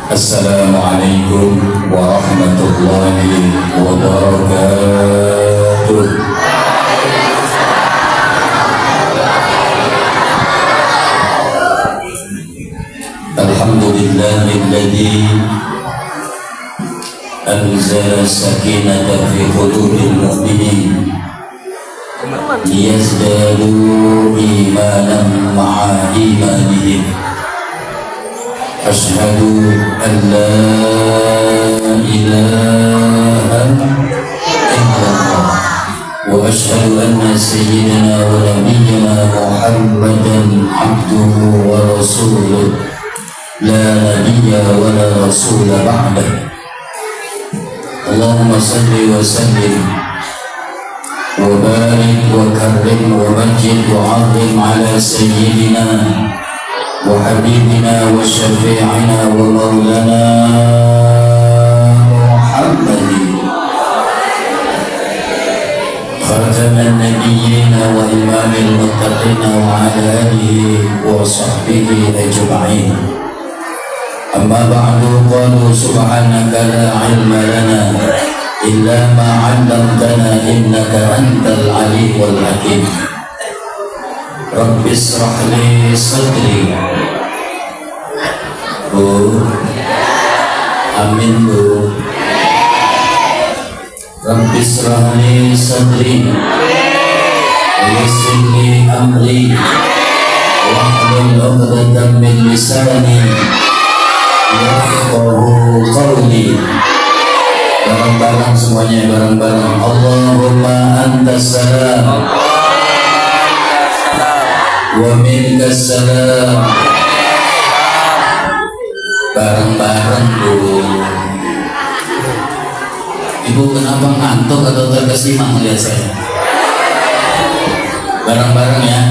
Assalamualaikum warahmatullahi wabarakatuh. Alhamdulillahilladzi anzala sakinata fi qulubil mu'minin liyazdadu imanan ma'a imanihim. Asyhadu an la ilaha illallah wa asyhadu anna sayyidina wa nabiyyana Muhammadan abduhu wa rasuluh la nabiyya wa la rasula ba'dah. Allahumma salli wa sallim wa barik wa karrim wa majid wa 'azzim ala sayyidina wa habibina wa syafi'ina wa maulana Muhammadin khataman nabiyyina wa imamil muttaqina wa ala alihi wa sahbihi ajma'in. Amma ba'du, qalu subhanaka la ilma lana illa ma 'allamtana innaka antal alimul hakim. Rabbi israh li sadri. Bu, amin bu. Rabbi israh li sadri wa yassir li amri wahlul 'uqdatam min lisani yafqahu qawli. Bareng-bareng semuanya, bareng-bareng. Allahumma antas salam wa minkas salam. Bareng-bareng bu. Ibu kenapa ngantuk atau terkesima melihat saya? Bareng-bareng ya.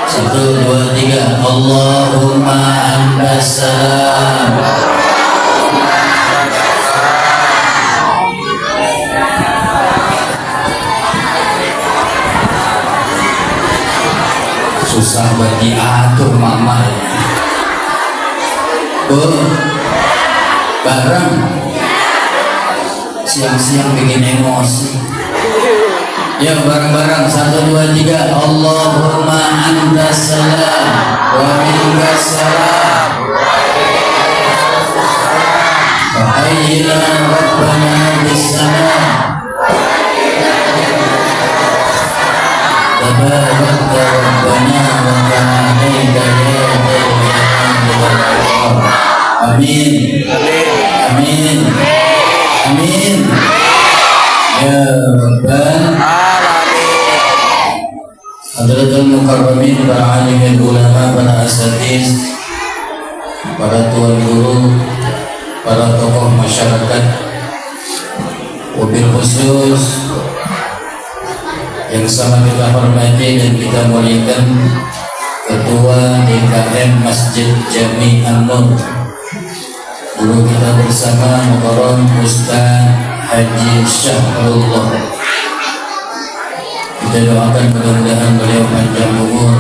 1, 2, 3. Allahumma antas salam. Susah bagi atur mama. Bu, bareng. Siang-siang bikin emosi. Ya bareng-bareng. 1, 2, 3. Allahumma antas salam wa minkas salam. Wa hayyina rabbana bis-salam. Tabarakta rabbana wa ta'alaita ya dzal jalali wal ikram. Amin. Amin. Amin. Ya Rabbal Alamin. Hadratul mukarramin, para alimin ulama, para asatiz, para tuan guru, para tokoh masyarakat, wabil khusus yang sama kita hormati dan kita muliakan Ketua DKM Masjid Jami An-Nur, guru kita bersama Mukarram Ustaz Haji Syahrullah. Kita doakan mudah-mudahan beliau panjang umur,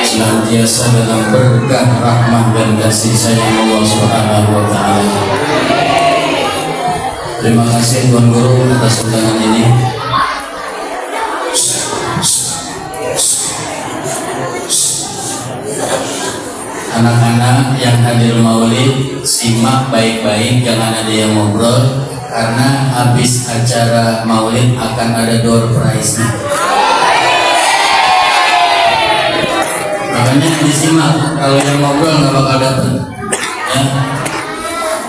senantiasa dalam berkah, rahmah dan kasih sayang Allah Subhanahu wa taala. Terima kasih Tuan Guru atas undangan ini. Anak-anak yang hadir maulid, simak baik-baik, jangan ada yang ngobrol, karena habis acara maulid akan ada door prize-nya. Makanya disimak, kalau yang ngobrol nggak bakal dapet. Ya,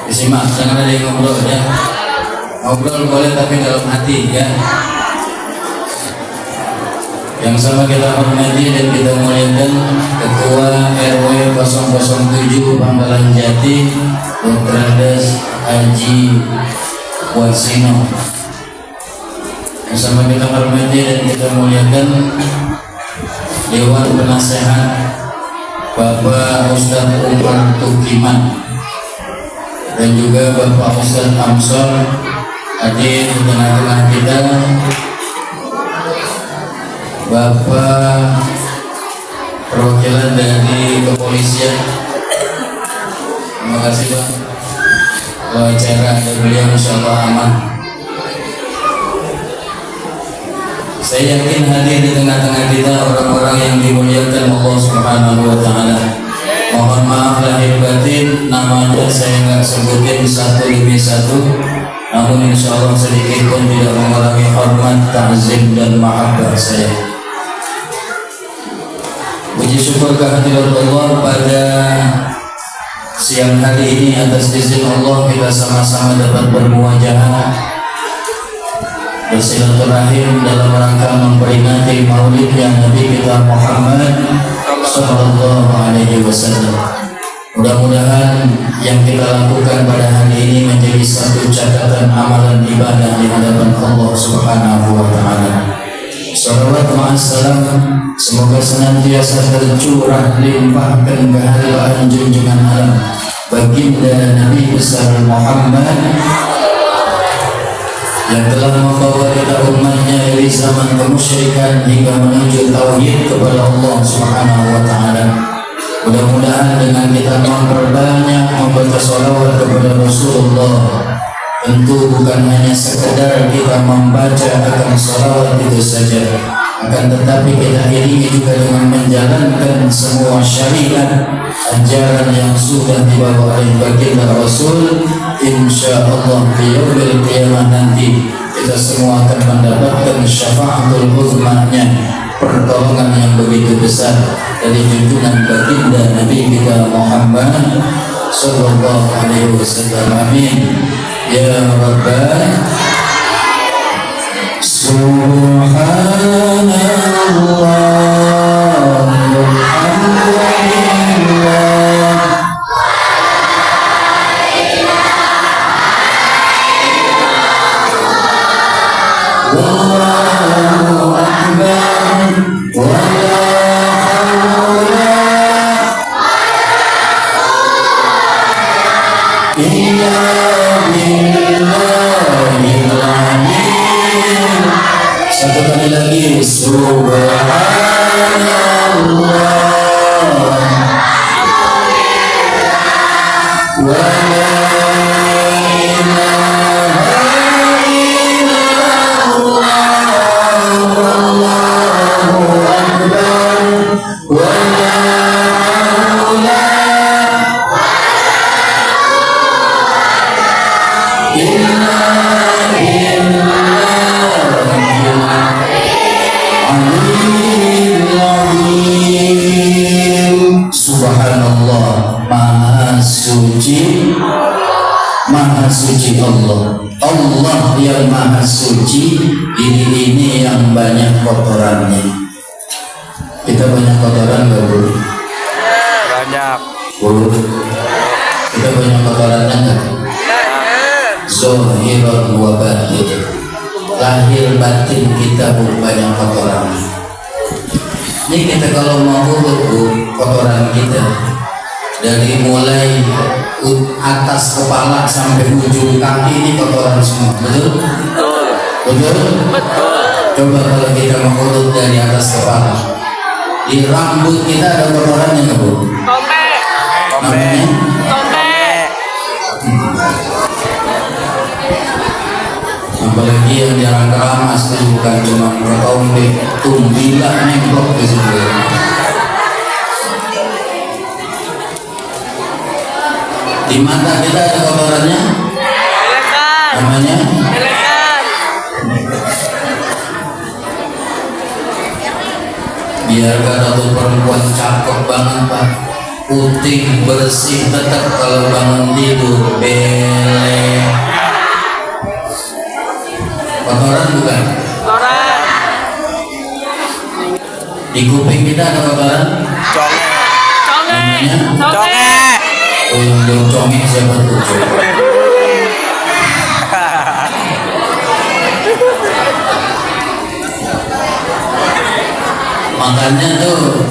disimak, jangan ada yang ngobrol ya. Ngobrol boleh tapi dalam hati ya. Yang sama kita hormati dan kita muliakan Ketua RW 007 Pangkalan Jati, Dr. Andes Haji Warsino. Yang sama kita hormati dan kita muliakan Dewan Penasehat Bapak Ustadz Umar Tukiman dan juga Bapak Ustadz Amsor hadir di tengah-tengah kita. Bapak perwakilan dari kepolisian Terima kasih Pak. Kalau acara ada beliau insya Allah aman. Saya yakin hadir di tengah-tengah kita orang-orang yang dimuliakan Allah Subhanahu wa Ta'ala. Mohon maaf lahir batin, namanya saya nggak sebutin satu demi satu, namun insya Allah sedikit pun tidak mengurangi hormat, ta'zim dan mahabbah saya. Puji syukur kehadirat Allah pada siang hari ini atas izin Allah kita sama-sama dapat bermuajahah bersilaturahim dalam rangka memperingati maulidnya Nabi kita Muhammad Sallallahu Alaihi Wasallam. Mudah-mudahan yang kita lakukan pada hari ini menjadi satu catatan amalan ibadah di hadapan Allah Subhanahu Wa Taala. Salawat ma'assalam, semoga senantiasa tercurah limpahkan keharibaan junjungan alam baginda Nabi besar Muhammad yang telah membawa kita umatnya dari zaman kemusyrikan hingga menuju tauhid kepada Allah Subhanahu wa Ta'ala. Mudah-mudahan dengan kita memperbanyak membaca sholawat kepada Rasulullah, tentu bukan hanya sekedar kita membaca akan sholawat itu saja, akan tetapi kita iringi juga dengan menjalankan semua syariat ajaran yang sudah dibawa oleh baginda Rasul. Insya Allah di yaumil qiyamah nanti kita semua akan mendapatkan syafaatul uzmahnya, pertolongan yang begitu besar dari junjungan baginda Nabi kita Muhammad Sallallahu Alaihi Wasallam. Amin ya Rabbal Subhanallah. Satu kali lagi, Subhanallah wa la ilaha illallah wallahu akbar wa la haula illa Subhanallah, Maha Suci, Maha Suci Allah. Allah yang Maha Suci, ini yang banyak kotorannya. Kita banyak kotoran gak Bu? Banyak Bu, kita banyak kotorannya gak? Zohiran wa batin, lahir batin kita Bu banyak kotorannya. Ini kita kalau mau urut kotoran kita dari mulai atas kepala sampai ujung kaki ini kotoran semua, betul? Betul? Coba kalau kita mau urut dari atas kepala, di rambut kita ada kotorannya nggak Bu? Namanya? Apalagi yang jarang keramas itu bukan cuma bertombe, tumbilah nembok di situ. Di mata kita ada kotorannya, namanya biar gak ada tuh perempuan cakep banget Pak, putih bersih tetap kalau bangun tidur belek. Kotoran bukan? Kotoran. Di kuping kita ada kotoran? Conge. Oh yang jauh conge siapa tuh? Makanya tuh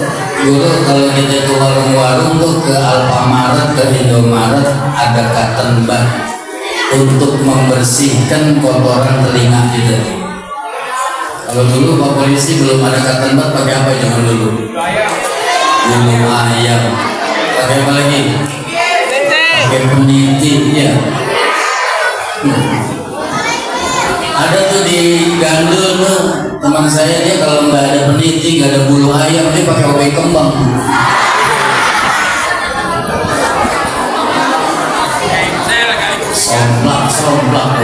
dulu kalau kita ke warung-warung tuh ke Alfamaret, ke Indomaret ada cotton bud untuk membersihkan kotoran telinga kita. Kalau dulu Pak Polisi belum ada cotton bud, pakai apa zaman dulu? Bulu ayam. Pakai apa lagi? pakai peniti ya. Ada tuh di Gandul tuh teman saya, dia kalau nggak ada peniti, nggak ada bulu ayam, dia pakai obeng kembang. Somplak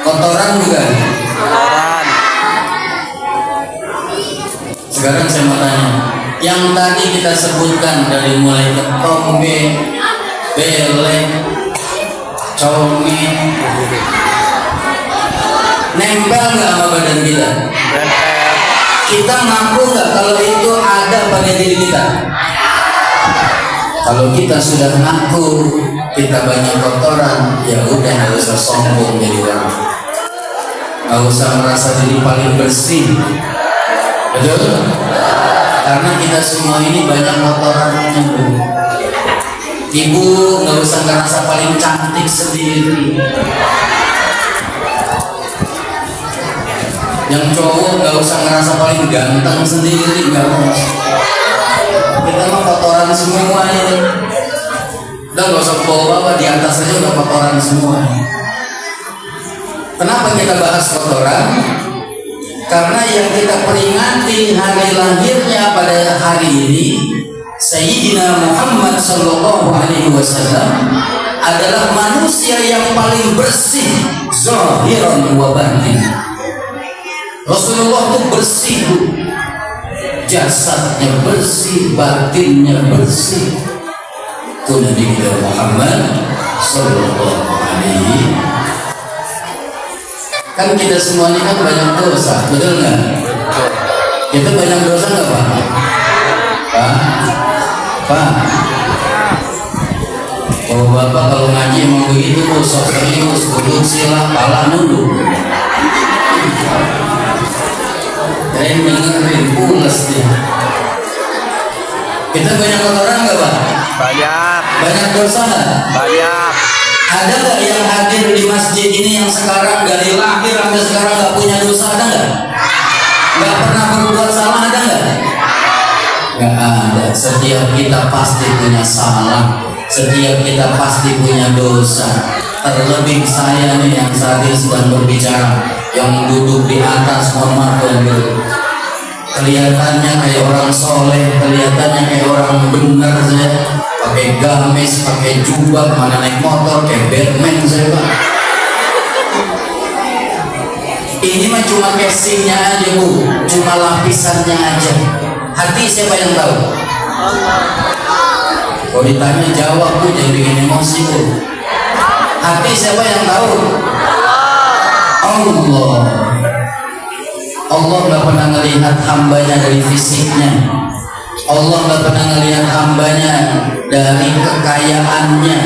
kotoran juga. Kotoran. Sekarang saya mau tanya, yang tadi kita sebutkan dari mulai ketombe, belek, conge, nempel nggak sama badan kita? Nempel. Kita ngaku nggak kalau itu ada pada diri kita? Kalau kita sudah ngaku kita banyak kotoran, ya udah nggak usah sombong jadi orang, nggak usah merasa diri paling bersih, betul? Karena kita semua ini banyak kotorannya, Bu. Ibu nggak usah ngerasa paling cantik sendiri. Yang cowok nggak usah ngerasa paling ganteng sendiri, nggak usah. Kita mah kotoran semua ini. Udah nggak usah bawa di atas aja udah kotoran semua. Kenapa kita bahas kotoran? Karena yang kita peringati hari lahirnya pada hari ini Sayyidina Muhammad Sallallahu Alaihi Wasallam adalah manusia yang paling bersih zahiran wa batin. Rasulullah itu bersih, jasadnya bersih, batinnya bersih. Itu Nabi kita Muhammad Sallallahu Alaihi. Kan kita semua ini kan banyak dosa, betul nggak? Kita banyak dosa nggak, Pak? Pak? Oh, Bapak kalau ngaji emang begitu, sok serius, duduk sila, pala nunduk. Kalian dengerin, pulas dia. Kita banyak kotoran nggak, Pak? Banyak. Banyak dosa nggak? Banyak. Ada nggak yang hadir di masjid ini yang sekarang dari lahir sampai sekarang nggak punya dosa, ada nggak? Nggak pernah berbuat salah, ada nggak? Nggak ada. Setiap kita pasti punya salah, setiap kita pasti punya dosa. Terlebih saya nih yang saat ini sedang berbicara, yang duduk di atas, mohon maaf kelihatannya kayak orang soleh, kelihatannya kayak orang benar, saya pakai gamis, pakai jubah, mana naik motor kayak Batman saya, Pak. Ini mah cuma casingnya aja, Bu, cuma lapisannya aja. Hati siapa yang tahu? Kalau ditanya jawab, Bu, jangan bikin emosi, Bu. Hati siapa yang tahu? Allah. Allah nggak pernah melihat hambanya dari fisiknya. Allah nggak pernah melihat hambanya dari kekayaannya,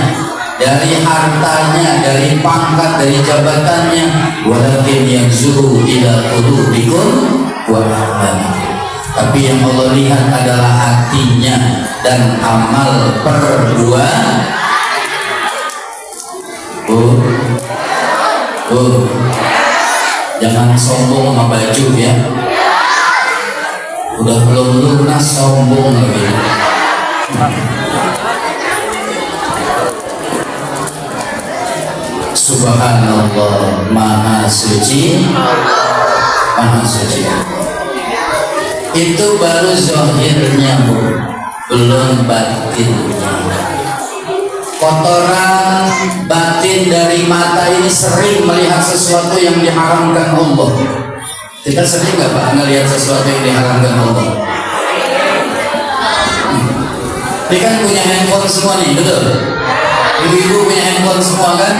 dari hartanya, dari pangkat, dari jabatannya. Walakin yanzuru ila qulubikum wa a'malikum. Tapi yang Allah lihat adalah hatinya dan amal perbuatan. Jangan sombong sama baju ya. Udah belum lunas sombong lagi. Subhanallah, Maha Suci, Maha Suci. Itu baru zahirnya, Bu, belum batinnya. Kotoran batin dari mata ini sering melihat sesuatu yang diharamkan Allah. Kita sering nggak, Pak, ngelihat sesuatu yang diharamkan Allah? Ini kan punya handphone semua nih, betul? Ibu-ibu punya handphone semua kan?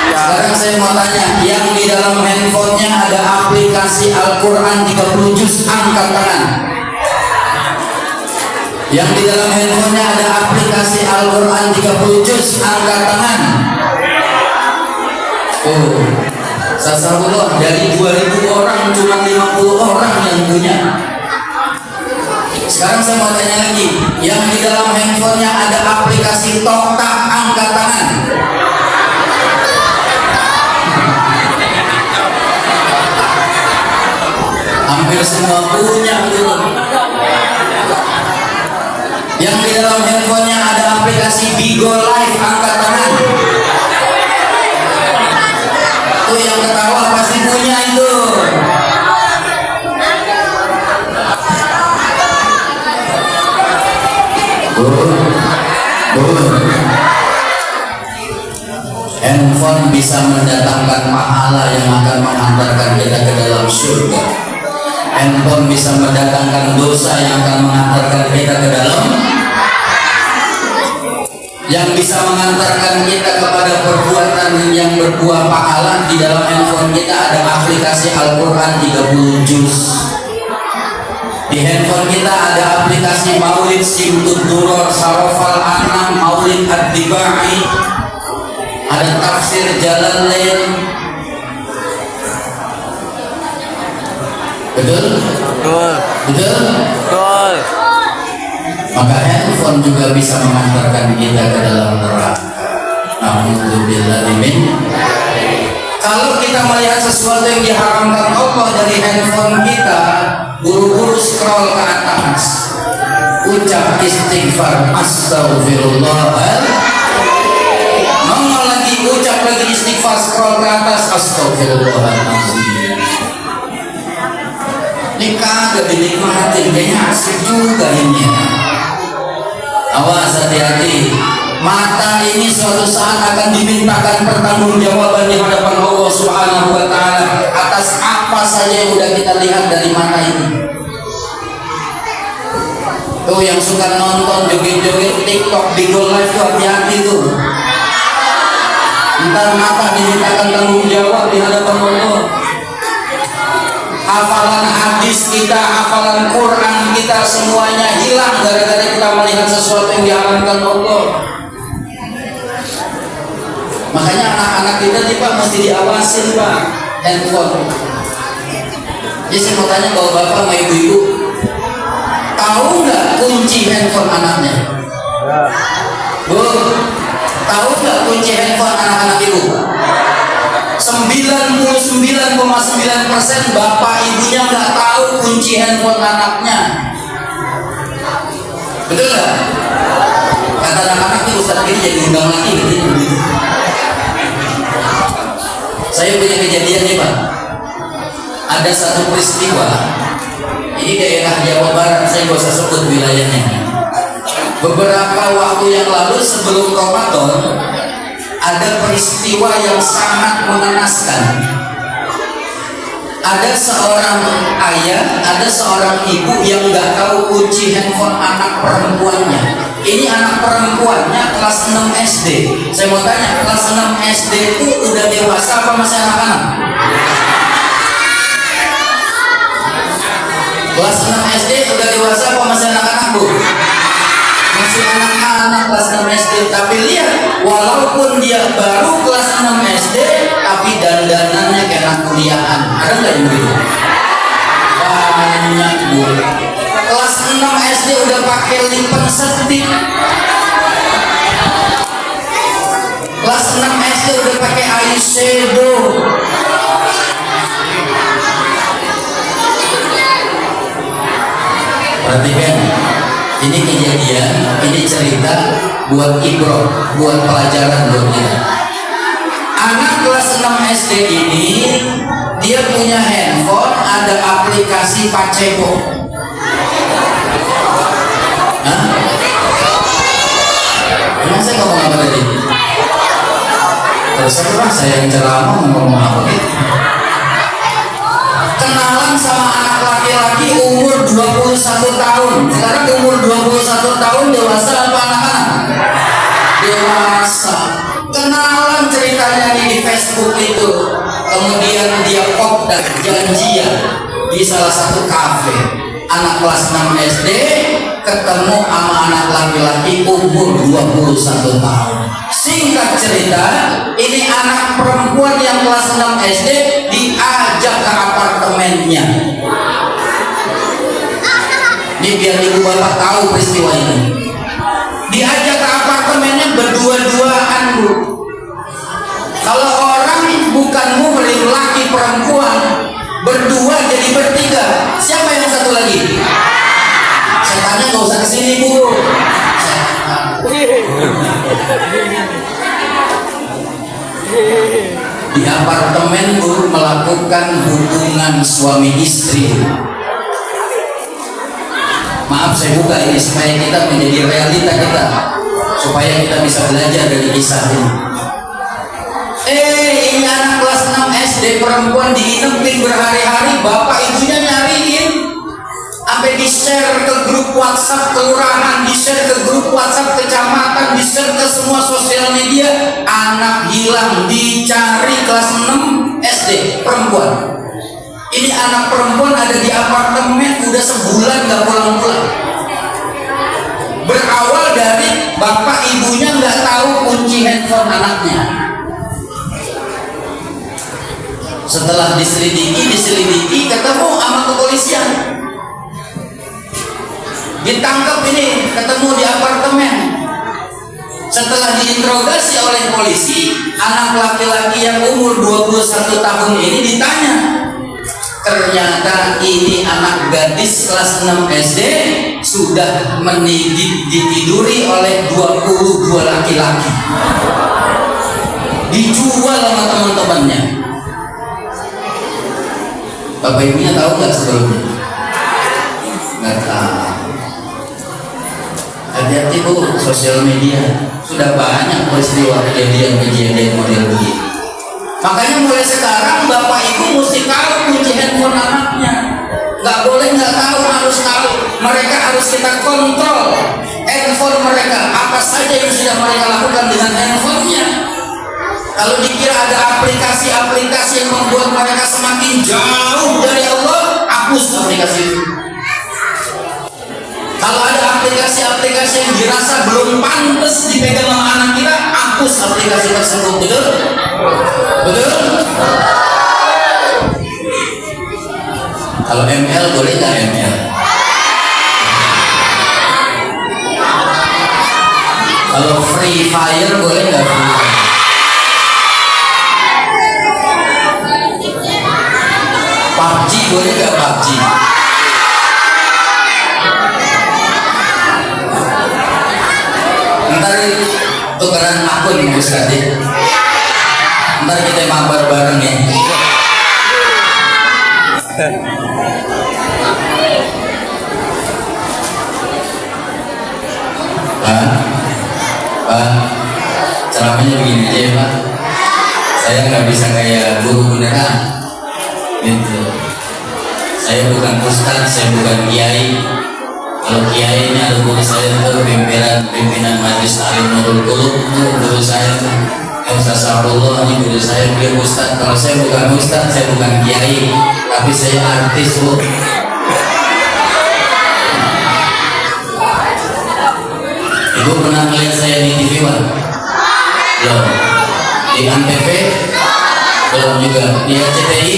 Sekarang saya mau tanya, yang di dalam handphonenya ada aplikasi Al-Quran 30 juz, angkat tangan. Yang di dalam handphonenya ada aplikasi Al-Quran 30 juz, angkat tangan. Oh, sasabullah, dari 2000 orang cuma 50 orang yang punya. Sekarang saya mau tanya lagi, yang di dalam handphonenya ada aplikasi Tokak, angkat tangan. Hampir semua punya gitu. Yang di dalam handphonenya ada aplikasi aplikasi Bigo Live, angkat tangan. Tuh yang ketawa pasti punya itu. Handphone bisa mendatangkan pahala yang akan mengantarkan kita ke dalam surga. Handphone bisa mendatangkan dosa yang akan mengantarkan kita ke dalam, yang bisa mengantarkan kita kepada perbuatan yang berbuah pahala. Di dalam handphone kita ada aplikasi Al-Quran 30 juz. Di handphone kita ada aplikasi Maulid Simtud Duror, Sarofal Anam, Maulid Ad-Dibai, ada tafsir Jalalain. Betul? Betul. Betul? Betul. Maka handphone juga bisa mengantarkan kita ke dalam neraka. Alhamdulillah. Kalau kita melihat sesuatu yang diharamkan Allah dari handphone kita, buru-buru scroll ke atas, ucap istighfar, astagfirullah. Mau lagi ucap lagi istighfar, scroll ke atas, astagfirullahaladzim. Ini kagak dinikmatin, kayaknya asik juga ini. Awas, hati-hati. Mata ini suatu saat akan dimintakan pertanggungjawaban di hadapan Allah Subhanahu wa Ta'ala atas apa saja yang udah kita lihat dari mata ini. Tuh yang suka nonton joget-joget TikTok, Bigo Live tuh hati-hati tuh. Ntar mata dimintakan tanggung jawab di hadapan Allah. Hafalan hadis kita, hafalan Quran kita semuanya hilang gara-gara kita melihat sesuatu yang diharamkan Allah. Makanya anak-anak kita nih Pak mesti diawasin Pak handphone. Jadi saya mau tanya bapak-bapak sama ibu-ibu, tahu nggak kunci handphone anaknya? Bu, tahu nggak kunci handphone anak-anak ibu? 99,9% bapak ibunya nggak tahu kunci handphone anaknya. Betul nggak? Kata anak-anak itu Ustaz ini jadi undang lagi gitu. Saya punya kejadian nih Pak. Ada satu peristiwa. Ini daerah Jawa Barat, saya nggak usah sebut wilayahnya. Beberapa waktu yang lalu sebelum Ramadan, ada peristiwa yang sangat mengenaskan. Ada seorang ayah, ada seorang ibu yang nggak tahu kunci handphone anak perempuannya. Ini anak perempuannya kelas 6 SD. Saya mau tanya, kelas 6 SD itu udah dewasa apa masih anak-anak? Kelas 6 SD udah dewasa apa masih anak-anak, Bu? Masih anak-anak kelas 6 SD. Tapi lihat, walaupun dia baru kelas 6 SD, tapi dandanannya kayak anak kuliahan. Ada nggak yang begitu? Banyak, Bu. Kelas 6 SD udah pakai lipen setik. Kelas 6 SD udah pakai eyeshadow. Perhatikan, ini kejadian, ini cerita buat ibrah, buat pelajaran buat kita. Anak kelas 6 SD ini dia punya handphone, ada aplikasi Pacebo. Hah? Emang saya ngomong apa tadi? Terserah saya yang ceramah ngomong apa gitu. Kenalan sama anak laki-laki umur 21 tahun. Sekarang umur 21 tahun dewasa apa anak-anak? Dewasa. Kenalan ceritanya nih di Facebook itu. Kemudian dia pop dan janjian di salah satu kafe. Anak kelas 6 SD ketemu sama anak laki-laki umur 21 tahun. Singkat cerita, ini anak perempuan yang kelas 6 SD diajak ke apartemennya. Ini biar ibu bapak tahu peristiwa ini. Diajak ke apartemennya berdua-duaan, Bu. Kalau orang bukan muhrim laki perempuan, berdua jadi bertiga. Siapa yang satu lagi? Setannya nggak usah kesini, Bu. Di apartemen Bu melakukan hubungan suami istri. Maaf saya buka ini supaya kita menjadi realita kita, supaya kita bisa belajar dari kisah ini. Ini anak kelas 6 SD perempuan diinepin berhari-hari, bapak ibunya nyariin, sampai di-share ke grup WhatsApp kelurahan, di-share ke grup WhatsApp kecamatan, di-share ke semua sosial media, anak hilang, dicari. Kelas 6 SD perempuan. Ini anak perempuan ada di apartemen udah sebulan gak pulang-pulang. Berawal dari bapak ibunya nggak tahu kunci handphone anaknya. Setelah diselidiki ketemu sama kepolisian, ditangkap ini, ketemu di apartemen. Setelah diinterogasi oleh polisi, anak laki-laki yang umur 21 tahun ini ditanya. Ternyata ini anak gadis kelas 6 SD sudah ditiduri oleh 22 laki-laki, dijual sama teman-temannya. Bapak ibunya tahu nggak sebelumnya? Nggak tahu. Hati-hati Bu, sosial media sudah banyak peristiwa kejadian model begini. Makanya mulai sekarang bapak ibu mesti tahu kunci handphone anaknya. Nggak boleh nggak tahu, harus tahu. Mereka harus kita kontrol handphone mereka, apa saja yang sudah mereka lakukan dengan handphonenya. Kalau dikira ada aplikasi-aplikasi yang membuat mereka semakin jauh dari Allah, hapus aplikasi itu. Kalau ada aplikasi-aplikasi yang dirasa belum pantas dipegang sama anak kita, hapus aplikasi tersebut. Betul? Betul? Kalau ML boleh nggak ML? Kalau Free Fire boleh nggak Free Fire? PUBG boleh nggak PUBG? Ntar tukeran akun nih Ustaz ya. Ntar kita mabar bareng ya. Pak, ceramahnya begini aja ya Pak. Saya nggak bisa kayak guru beneran. Gitu. Saya bukan ustaz, saya bukan kiai. Kalau kiai ini ada guru saya itu pimpinan Majelis Ta'lim Nurul Qulub, itu guru saya. Ustaz Abdullah ini guru saya, dia ustaz. Kalau saya bukan ustaz, saya bukan kiai, tapi saya artis Bu. Ibu pernah melihat saya di TV Pak? Belum. Di Antv? Belum juga. Di RCTI?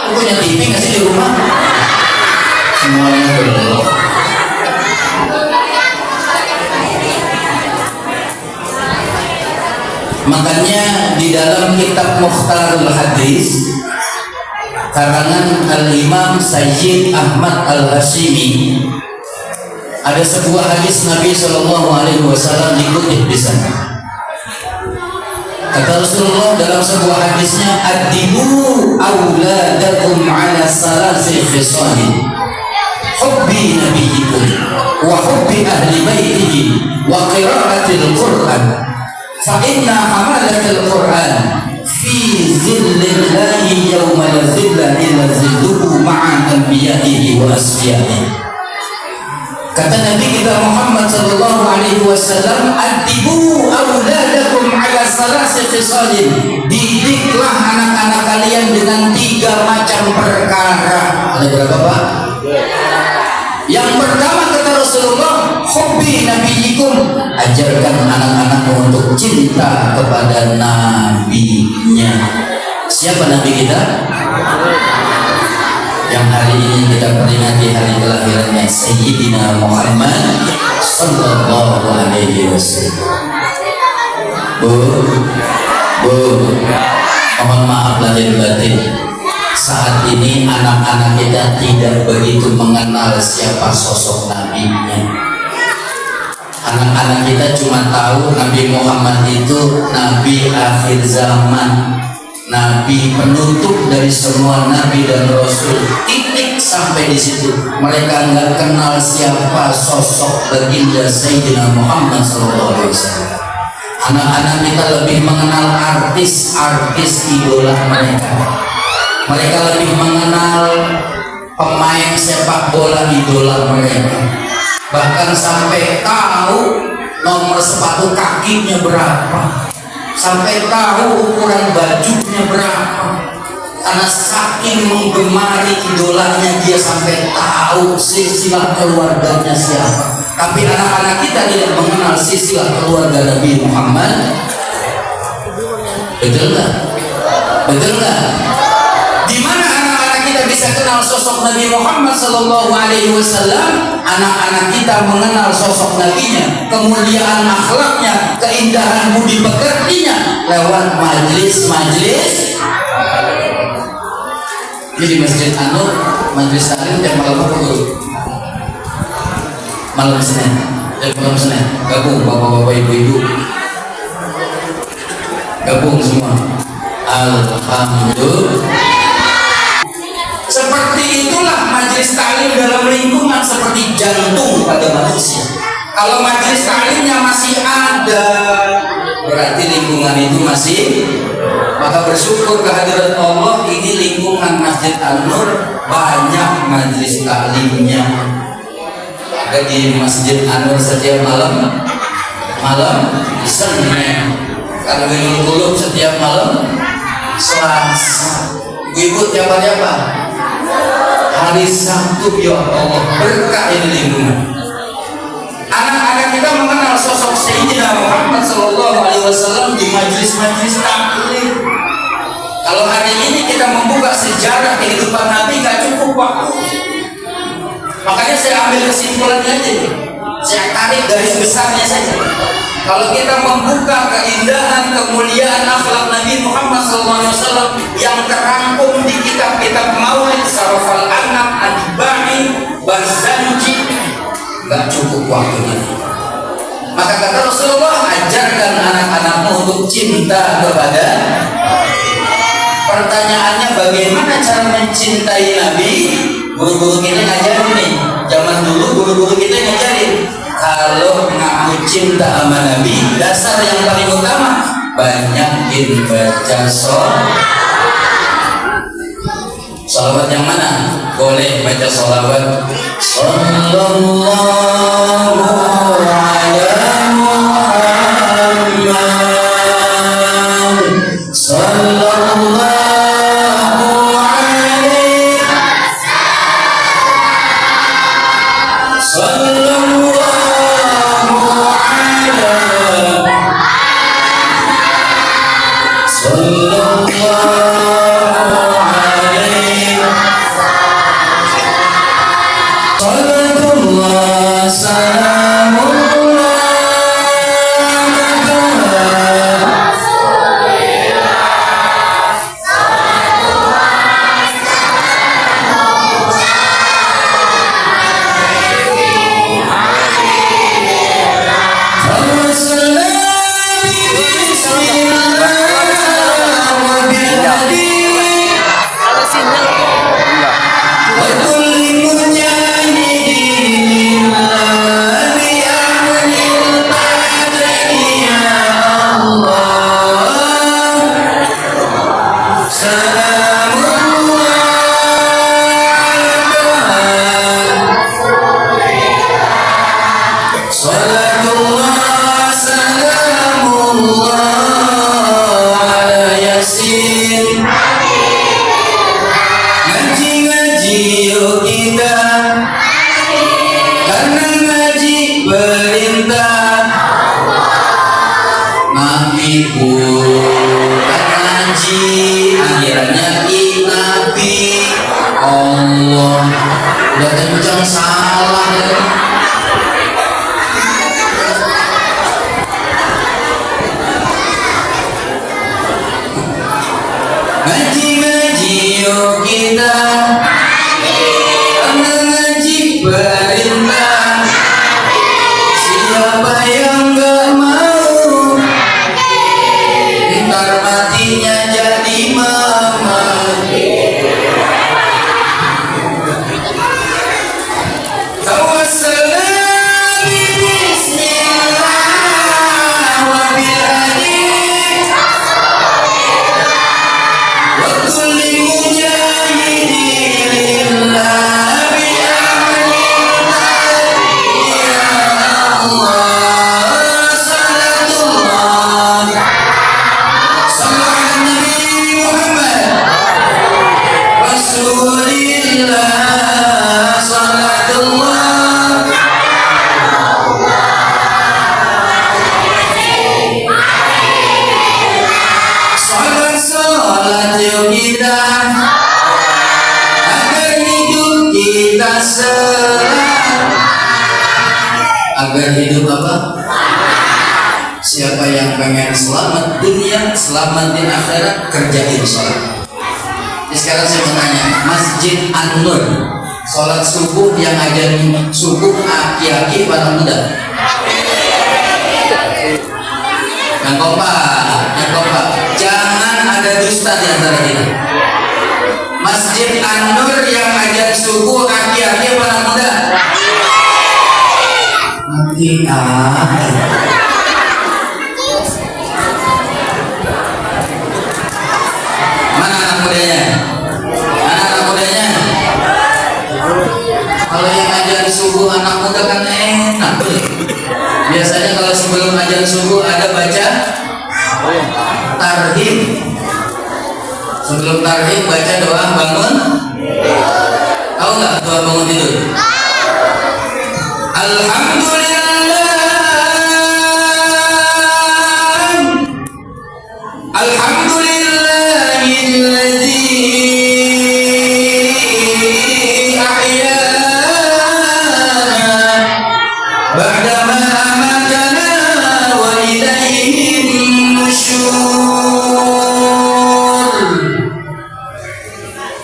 Punya TV nggak sih di rumah? Semuanya belum. Makanya di dalam kitab Mukhtarul Hadis karangan Al-Imam Sayyid Ahmad Al-Hashimi, ada sebuah hadis Nabi SAW dikutip di sana. Kata Rasulullah dalam sebuah hadisnya, "Addibu auladakum ala salasi khisalin, hubbi nabiyikum wa hubbi ahli baitihi wa qira'atil Qur'an, fa inna hamalatil Qur'an fi zillallahi yawma la zilla illa zilluhu ma'a anbiya'ihi wa asfiya'ihi." Kata Nabi kita Muhammad sallallahu alaihi wasallam, "Addibu auladakum ala salasi khisalin." Didiklah anak-anak kalian dengan 3 macam perkara. Ada berapa Pak? Yang pertama kata Rasulullah, hubbi nabiyikum, ajarkan anak-anakmu untuk cinta kepada nabinya. Siapa nabi kita? Yang hari ini kita peringati hari kelahirannya, Sayyidina Muhammad sallallahu alaihi wasallam. Bu, mohon maaf lahir batin. Saat ini anak-anak kita tidak begitu mengenal siapa sosok nabinya. Anak-anak kita cuma tahu Nabi Muhammad itu Nabi akhir zaman, Nabi penutup dari semua Nabi dan Rasul. Titik sampai di situ. Mereka nggak kenal siapa sosok baginda Sayyidina Muhammad SAW. Anak-anak kita lebih mengenal artis-artis idola mereka. Mereka lebih mengenal pemain sepak bola idola mereka. Bahkan sampai tahu nomor sepatu kakinya berapa, sampai tahu ukuran bajunya berapa. Karena saking menggemari idolanya, dia sampai tahu silsilah keluarganya siapa. Tapi anak-anak kita tidak mengenal silsilah keluarga Nabi Muhammad. Betul nggak? Betul nggak? Di mana anak-anak kita bisa kenal sosok Nabi Muhammad Sallallahu Alaihi Wasallam? Anak-anak kita mengenal sosok Nabinya, kemuliaan akhlaknya, keindahan budi pekertinya lewat majlis-majlis. Jadi Masjid An-Nur, majlis taklim tiap malam Minggu, malam Senin, malam Senin, gabung bapak-bapak ibu-ibu, gabung semua. Alhamdulillah. Seperti itulah majelis taklim dalam lingkungan seperti jantung pada manusia. Kalau majelis taklimnya masih ada, berarti lingkungan itu masih. Maka bersyukur kehadirat Allah, ini lingkungan Masjid An-Nur banyak majelis taklimnya. Ada di Masjid An-Nur setiap malam Senin. Kanwilul Qulub setiap malam Selasa. Ibu tiap hari apa? Hari Sabtu. Ya Allah, berkah ini lingkungan. Anak-anak kita mengenal sosok Sayyidina Muhammad Sallallahu Alaihi Wasallam di majlis-majlis taklim. Kalau hari ini kita membuka sejarah kehidupan Nabi nggak cukup waktu. Makanya saya ambil kesimpulannya aja. Saya tarik garis besarnya saja. Kalau kita membuka keindahan, kemuliaan akhlak Nabi Muhammad SAW yang terangkum di kitab-kitab Maulid, Sarafal Anam, Adibani, Barzanji, nggak cukup waktunya. Maka kata Rasulullah, ajarkan anak-anakmu untuk cinta kepada. Pertanyaannya, bagaimana cara mencintai Nabi? Guru-guru kita ngajarin nih. Zaman dulu guru-guru kita ngajarin, kalau ngaku cinta sama Nabi, dasar yang paling utama banyakin baca sholawat. Yang mana? Boleh baca sholawat. Sallallahu ala Muhammad, sallallahu alaihi sallallahu Siapa kita, agar hidup kita selamat. Agar hidup apa? Siapa yang pengen selamat dunia, selamat di akhirat, kerjain sholat. Jadi sekarang saya mau tanya, Masjid An-Nur, sholat subuh yang ajan subuh aki-aki pada muda? Yang kompak. Jangan ada dusta di antara kita. Masjid An-Nur yang ajan subuh aki-aki pada muda? Nanti Mana anak mudanya? Kalau yang ajan subuh anak muda kan enak. Biasanya kalau sebelum ajan subuh ada baca tarhim. Sebelum tarhim baca doa bangun. Tahu nggak doa bangun tidur?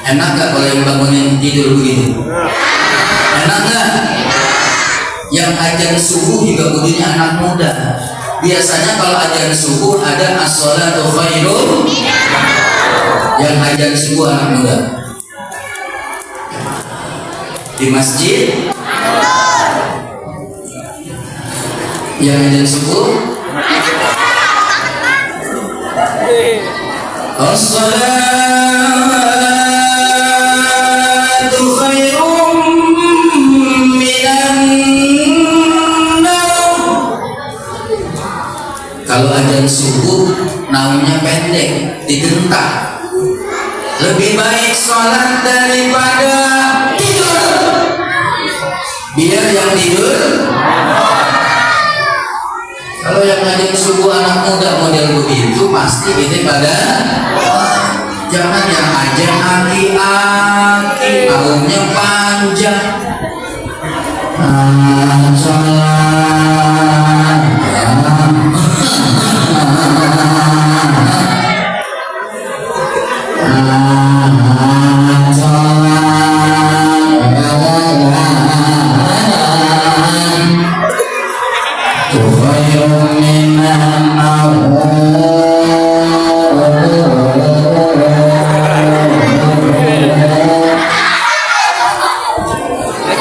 Enak gak kalau yang bangunin tidur begitu? Enak gak? Yang ajan subuh juga bunyinya anak muda. Biasanya kalau ajan subuh ada as-sholatu khairum. Yang ajan subuh anak muda di masjid. Yang ajan subuh as-sholatu khairum minan naum. Kalau ajan subuh naumnya pendek, digentak. Lebih baik sholat daripada tidur. Biar yang tidur. Kalau yang ajan subuh anak muda model begitu pasti ini pada jangan yang ajan aki-aki, naumnya panjang.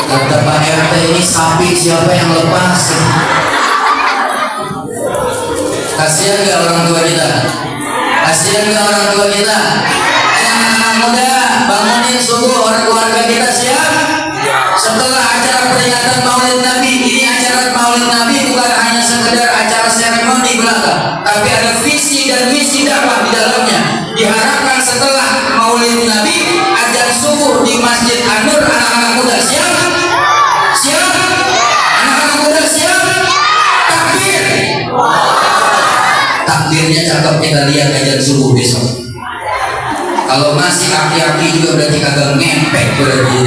Kata Pak RT, ini sapi siapa yang lepas? Kasihan gak orang tua kita? Kasihan gak orang tua kita? Anak-anak muda, bangunin subuh orang keluarga kita siap. Setelah acara peringatan Maulid Nabi, ini acara Maulid Nabi bukan hanya sekedar acara seremoni belaka, tapi ada visi dan misi dakwah di dalamnya. Diharapkan setelah Maulid Nabi, ajar subuh di Masjid An-Nur, anak-anak muda siap? Siap? Anak-anak muda siap? Takbir! Takbirnya cakep, kita lihat ajar subuh besok. Kalau masih aki-aki juga berarti kagak ngempek berarti.